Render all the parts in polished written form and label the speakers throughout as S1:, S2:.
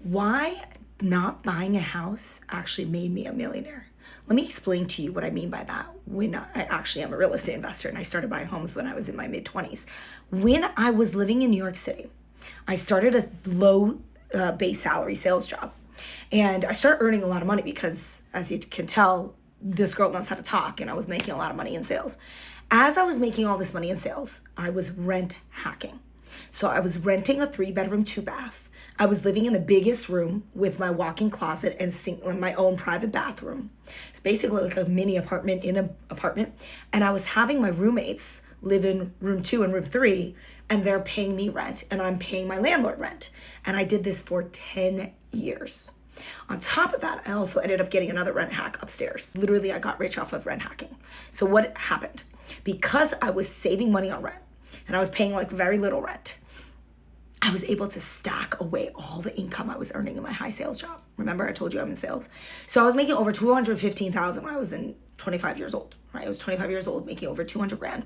S1: Why not buying a house actually made me a millionaire. Let me explain to you what I mean by that. When I actually am a real estate investor and I started buying homes when I was in my mid 20s. When I was living in New York City, I started a low base salary sales job. And I started earning a lot of money because, as you can tell, this girl knows how to talk, and I was making a lot of money in sales. As I was making all this money in sales, I was rent hacking. So I was renting a 3-bedroom, 2-bath. I was living in the biggest room with my walk-in closet and my own private bathroom. It's basically like a mini apartment in an apartment. And I was having my roommates live in room 2 and room 3, and they're paying me rent, and I'm paying my landlord rent. And I did this for 10 years. On top of that, I also ended up getting another rent hack upstairs. Literally, I got rich off of rent hacking. So what happened? Because I was saving money on rent, and I was paying like very little rent, I was able to stack away all the income I was earning in my high sales job. Remember, I told you I'm in sales. So I was making over $215,000 when I was 25 years old, right? I was 25 years old, making over 200 grand.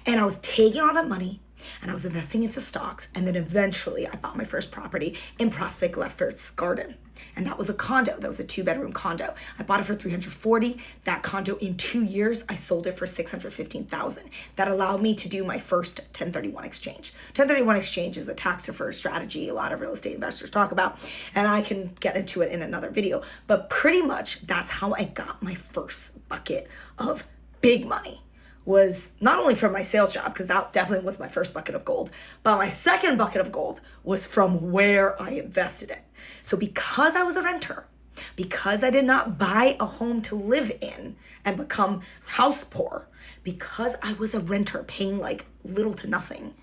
S1: And I was taking all that money and I was investing into stocks. And then eventually I bought my first property in Prospect Lefferts Garden. And that was a condo. That was a 2-bedroom condo. I bought it for $340,000. That condo in 2 years, I sold it for $615,000. That allowed me to do my first 1031 exchange. 1031 exchange is a tax deferred strategy a lot of real estate investors talk about, and I can get into it in another video. But pretty much that's how I got my first bucket of big money. Was not only from my sales job, because that definitely was my first bucket of gold, but my second bucket of gold was from where I invested it. So because I was a renter, because I did not buy a home to live in and become house poor, because I was a renter paying like little to nothing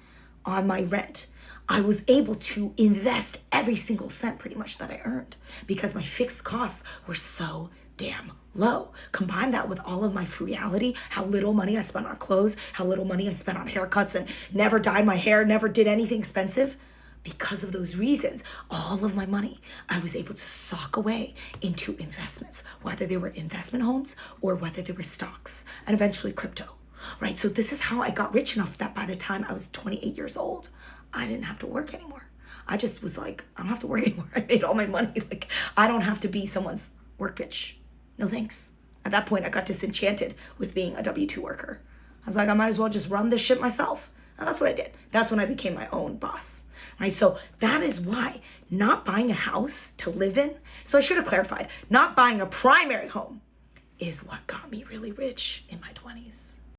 S1: on my rent, I was able to invest every single cent pretty much that I earned because my fixed costs were so damn low. Combine that with all of my frugality, how little money I spent on clothes, how little money I spent on haircuts, and never dyed my hair, never did anything expensive. Because of those reasons, all of my money I was able to sock away into investments, whether they were investment homes or whether they were stocks and eventually crypto, right? So this is how I got rich enough that by the time I was 28 years old, I didn't have to work anymore. I just was like, I don't have to work anymore. I made all my money. Like, I don't have to be someone's work bitch. No thanks. At that point, I got disenchanted with being a W-2 worker. I was like, I might as well just run this shit myself. And that's what I did. That's when I became my own boss, right? So that is why not buying a house to live in. So I should have clarified, not buying a primary home is what got me really rich in my 20s.